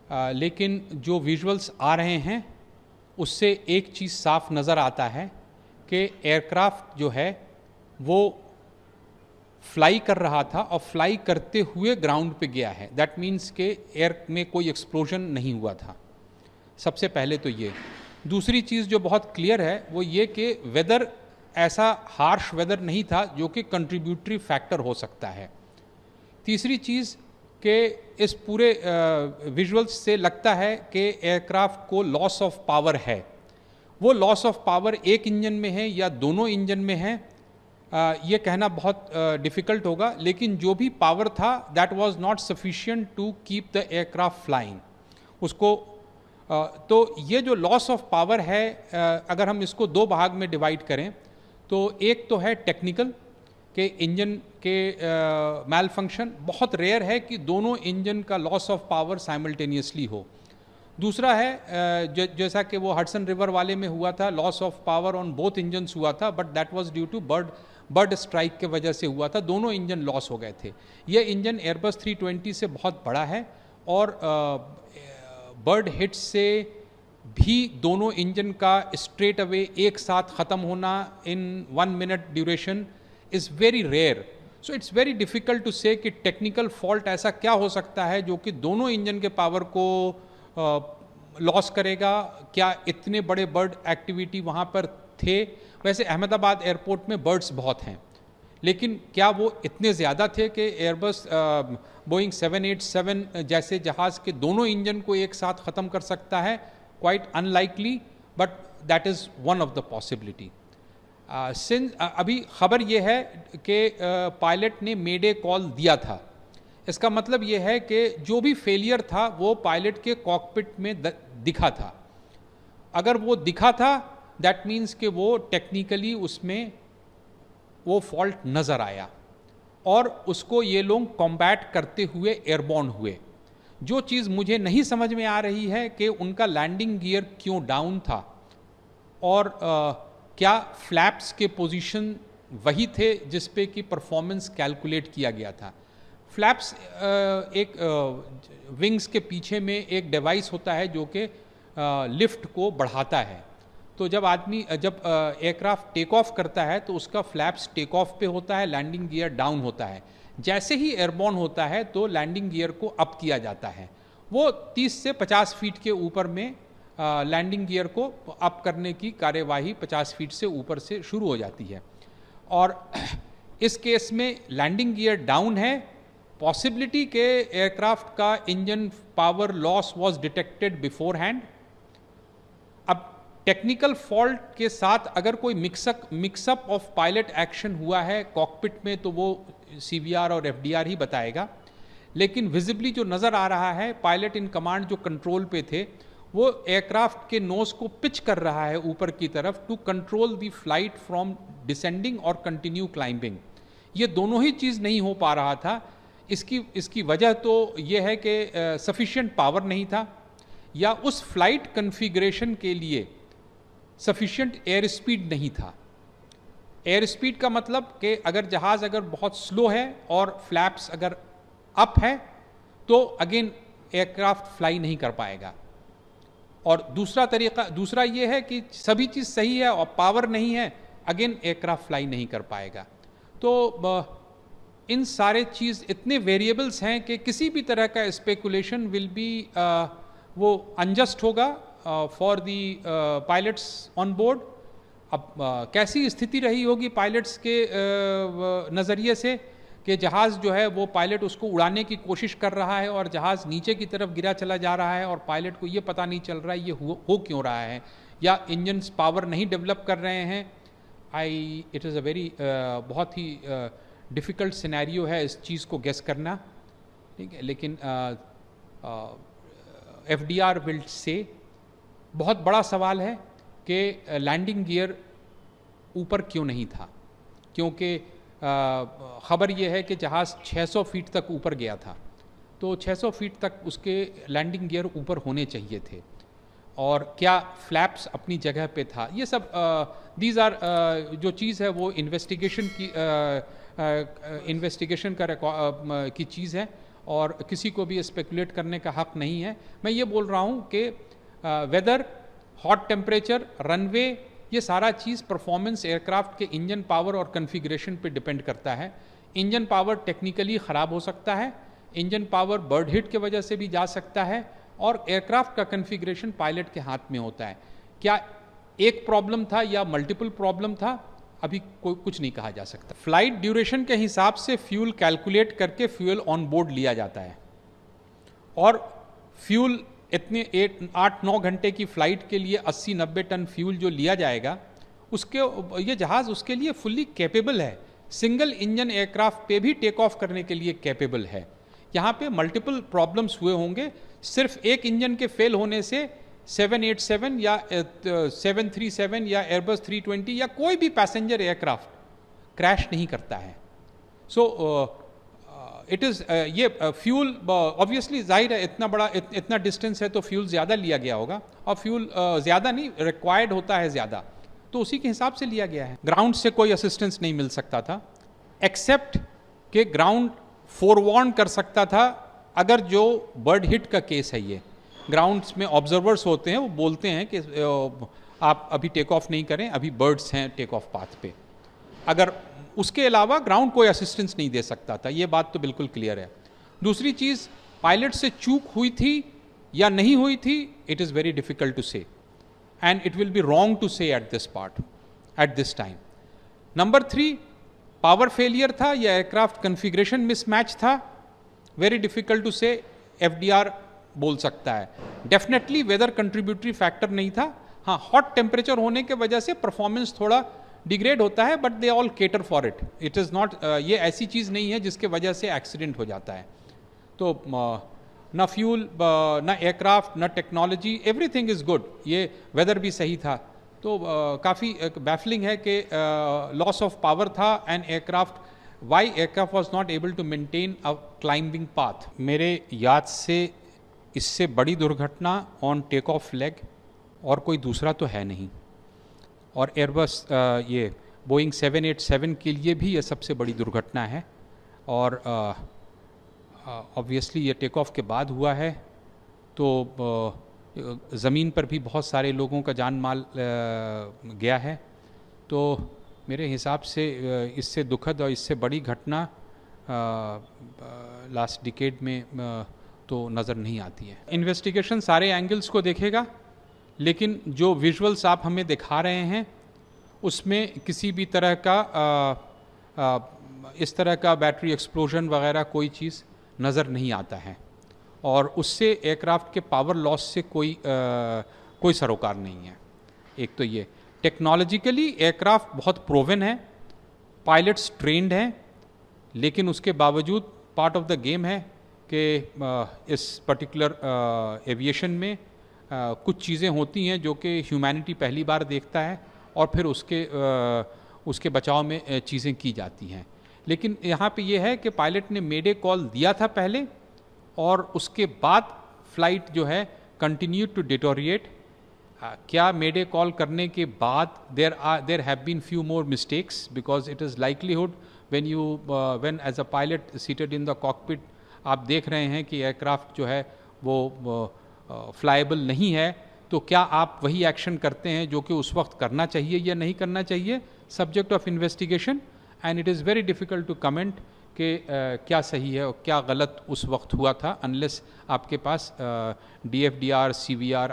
लेकिन जो विजुअल्स आ रहे हैं उससे एक चीज़ साफ नज़र आता है कि एयरक्राफ्ट जो है वो फ्लाई कर रहा था और फ्लाई करते हुए ग्राउंड पे गया है। दैट मीन्स के एयर में कोई एक्सप्लोजन नहीं हुआ था। सबसे पहले तो ये। दूसरी चीज़ जो बहुत क्लियर है वो ये कि वेदर ऐसा हार्श वेदर नहीं था जो कि कंट्रीब्यूटरी फैक्टर हो सकता है। तीसरी चीज़ कि इस पूरे विजुअल्स से लगता है कि एयरक्राफ्ट को लॉस ऑफ पावर है। वो लॉस ऑफ पावर एक इंजन में है या दोनों इंजन में है, ये कहना बहुत डिफ़िकल्ट होगा, लेकिन जो भी पावर था that was not sufficient to keep the aircraft flying. उसको तो ये जो लॉस ऑफ पावर है, अगर हम इसको दो भाग में डिवाइड करें तो एक तो है टेक्निकल कि इंजन के मैल फंक्शन। बहुत रेयर है कि दोनों इंजन का लॉस ऑफ पावर साइमल्टेनियसली हो। दूसरा है जैसा कि वो हडसन रिवर वाले में हुआ था, loss of power on both engines हुआ था, but that was due to bird strike के वजह से हुआ था। दोनों इंजन लॉस हो गए थे। ये इंजन एयरबस 320 से बहुत बड़ा है और बर्ड हिट से भी दोनों इंजन का स्ट्रेट अवे एक साथ ख़त्म होना in 1 minute duration is very rare. So it's very difficult to say कि टेक्निकल फॉल्ट ऐसा क्या हो सकता है जो कि दोनों इंजन के पावर को लॉस करेगा। क्या इतने बड़े बर्ड एक्टिविटी वहाँ पर थे? वैसे अहमदाबाद एयरपोर्ट में बर्ड्स बहुत हैं, लेकिन क्या वो इतने ज़्यादा थे कि एयरबस बोइंग 787 जैसे जहाज़ के दोनों इंजन को एक साथ ख़त्म कर सकता है? Quite unlikely, but that is one of the possibility. अभी खबर ये है कि पायलट ने मेडे कॉल दिया था। इसका मतलब ये है कि जो भी फेलियर था वो पायलट के कॉकपिट में दिखा था। अगर वो दिखा था दैट मीन्स कि वो टेक्निकली उसमें वो फॉल्ट नज़र आया और उसको ये लोग कॉम्बैट करते हुए एयरबॉर्न हुए। जो चीज़ मुझे नहीं समझ में आ रही है कि उनका लैंडिंग गियर क्यों डाउन था और क्या फ्लैप्स के पोजीशन वही थे जिस पे कि परफॉर्मेंस कैलकुलेट किया गया था। फ्लैप्स एक विंग्स के पीछे में एक डिवाइस होता है जो कि लिफ्ट को बढ़ाता है। तो जब एयरक्राफ्ट टेक ऑफ करता है तो उसका फ्लैप्स टेक ऑफ पे होता है, लैंडिंग गियर डाउन होता है। जैसे ही एयरबॉर्न होता है तो लैंडिंग गियर को अप किया जाता है। वो 30 से 50 फीट के ऊपर में लैंडिंग गियर को अप करने की कार्यवाही 50 फीट से ऊपर से शुरू हो जाती है। और इस केस में लैंडिंग गियर डाउन है। पॉसिबिलिटी के एयरक्राफ्ट का engine power loss was detected before hand. अब टेक्निकल फॉल्ट के साथ अगर कोई मिक्सअप ऑफ पायलट एक्शन हुआ है कॉकपिट में तो वो CVR और FDR ही बताएगा। लेकिन विजिबली जो नज़र आ रहा है, पायलट इन कमांड जो कंट्रोल पे थे वो एयरक्राफ्ट के नोज को पिच कर रहा है ऊपर की तरफ to control the flight from descending और कंटिन्यू क्लाइंबिंग। ये दोनों ही चीज़ नहीं हो पा रहा था। इसकी वजह तो ये है कि सफिशिएंट पावर नहीं था या उस फ्लाइट कन्फिग्रेशन के लिए सफिशिएंट एयर स्पीड नहीं था। एयर स्पीड का मतलब कि अगर जहाज़ अगर बहुत स्लो है और फ्लैप्स अगर अप है तो अगेन एयरक्राफ्ट फ्लाई नहीं कर पाएगा। और दूसरा ये है कि सभी चीज़ सही है और पावर नहीं है, अगेन एयरक्राफ्ट फ्लाई नहीं कर पाएगा। तो इन सारे चीज़ इतने वेरिएबल्स हैं कि किसी भी तरह का स्पेकुलेशन विल बी वो अनजस्ट होगा for the pilots on board. अब कैसी स्थिति रही होगी पायलट्स के नज़रिए से कि जहाज़ जो है वो पायलट उसको उड़ाने की कोशिश कर रहा है और जहाज़ नीचे की तरफ गिरा चला जा रहा है और पायलट को ये पता नहीं चल रहा है ये हो क्यों रहा है, या इंजन्स पावर नहीं डेवलप कर रहे हैं। इट इज़ अ वेरी बहुत ही डिफ़िकल्ट सिनेरियो है इस चीज़ को गेस करना, ठीक है। लेकिन FDR विल से बहुत बड़ा सवाल है कि लैंडिंग गियर ऊपर क्यों नहीं था, क्योंकि ख़बर यह है कि जहाज़ 600 फीट तक ऊपर गया था, तो 600 फीट तक उसके लैंडिंग गियर ऊपर होने चाहिए थे और क्या फ्लैप्स अपनी जगह पे था। ये सब दीज आर जो चीज़ है वो इन्वेस्टिगेशन की चीज़ है और किसी को भी स्पेकुलेट करने का हक नहीं है। मैं ये बोल रहा हूँ कि वेदर, हॉट टेम्परेचर, रनवे, ये सारा चीज़ परफॉर्मेंस एयरक्राफ्ट के इंजन पावर और कन्फिग्रेशन पे डिपेंड करता है। इंजन पावर टेक्निकली ख़राब हो सकता है, इंजन पावर बर्ड हिट के वजह से भी जा सकता है, और एयरक्राफ्ट का कन्फिग्रेशन पायलट के हाथ में होता है। क्या एक प्रॉब्लम था या मल्टीपल प्रॉब्लम था, अभी कोई कुछ नहीं कहा जा सकता। फ्लाइट ड्यूरेशन के हिसाब से फ्यूल कैलकुलेट करके फ्यूल ऑन बोर्ड लिया जाता है, और फ्यूल इतने 8-9 घंटे की फ़्लाइट के लिए 80-90 टन फ्यूल जो लिया जाएगा, उसके ये जहाज़ उसके लिए फुल्ली कैपेबल है। सिंगल इंजन एयरक्राफ्ट पे भी टेक ऑफ करने के लिए कैपेबल है। यहाँ पे मल्टीपल प्रॉब्लम्स हुए होंगे, सिर्फ एक इंजन के फेल होने से 787 या 737 या एयरबस 320 या कोई भी पैसेंजर एयरक्राफ्ट क्रैश नहीं करता है। सो इट इज़ ये फ्यूल ऑब्वियसली जाहिर है, इतना बड़ा इतना डिस्टेंस है तो फ्यूल ज़्यादा लिया गया होगा, और फ्यूल ज़्यादा नहीं रिक्वायर्ड होता है ज़्यादा, तो उसी के हिसाब से लिया गया है। ग्राउंड से कोई असिस्टेंस नहीं मिल सकता था, एक्सेप्ट कि ग्राउंड फोरवार्न कर सकता था अगर जो बर्ड हिट का केस है। ये ग्राउंड्स में ऑब्जर्वर्स होते हैं, वो बोलते हैं कि आप अभी टेक ऑफ नहीं करें, अभी बर्ड्स हैं टेक ऑफ पाथ पे। अगर उसके अलावा ग्राउंड कोई असिस्टेंस नहीं दे सकता था, ये बात तो बिल्कुल क्लियर है। दूसरी चीज़, पायलट से चूक हुई थी या नहीं हुई थी, it is very difficult to say, and it will be wrong to say at this part at this time. Number 3, power failure था या एयरक्राफ्ट कन्फिग्रेशन मिसमैच था, very difficult to say, FDR बोल सकता है। डेफिनेटली वेदर कंट्रीब्यूटरी फैक्टर नहीं था। हाँ, hot temperature होने के वजह से परफॉर्मेंस थोड़ा डिग्रेड होता है, but they all cater for it. It is not, ये ऐसी चीज़ नहीं है जिसके वजह से एक्सीडेंट हो जाता है। तो ना फ्यूल, ना एयरक्राफ्ट, ना टेक्नोलॉजी, एवरीथिंग इज़ गुड। ये वेदर भी सही था, तो काफ़ी बैफलिंग है कि लॉस ऑफ पावर था and aircraft, why aircraft was not able to maintain a climbing path. मेरे याद से इससे बड़ी दुर्घटना ऑन टेक ऑफ लेग और कोई दूसरा तो है नहीं, और एयरबस ये बोइंग 787 के लिए भी ये सबसे बड़ी दुर्घटना है, और ऑब्वियसली ये टेक ऑफ के बाद हुआ है, तो ज़मीन पर भी बहुत सारे लोगों का जान माल गया है। तो मेरे हिसाब से इससे दुखद और इससे बड़ी घटना लास्ट डिकेड में तो नज़र नहीं आती है। इन्वेस्टिगेशन सारे एंगल्स को देखेगा, लेकिन जो विजुअल्स आप हमें दिखा रहे हैं उसमें किसी भी तरह का इस तरह का बैटरी एक्सप्लोजन वगैरह कोई चीज़ नज़र नहीं आता है, और उससे एयरक्राफ्ट के पावर लॉस से कोई सरोकार नहीं है। एक तो ये टेक्नोलॉजिकली एयरक्राफ्ट बहुत प्रोवन है, पायलट्स ट्रेंड हैं, लेकिन उसके बावजूद पार्ट ऑफ द गेम है कि इस पर्टिकुलर एविएशन में कुछ चीज़ें होती हैं जो कि ह्यूमैनिटी पहली बार देखता है, और फिर उसके बचाव में चीज़ें की जाती हैं। लेकिन यहाँ पे ये है कि पायलट ने मेडे कॉल दिया था पहले, और उसके बाद फ्लाइट जो है कंटिन्यू टू डिटोरिएट। क्या मेडे कॉल करने के बाद there have been few more mistakes, because it is likelihood when as a pilot seated in the cockpit आप देख रहे हैं कि एयरक्राफ्ट जो है वो फ्लाइबल नहीं है, तो क्या आप वही एक्शन करते हैं जो कि उस वक्त करना चाहिए या नहीं करना चाहिए? Subject of investigation, and it is very difficult to comment कि क्या सही है और क्या गलत उस वक्त हुआ था, अनलेस आपके पास DFDR, CVR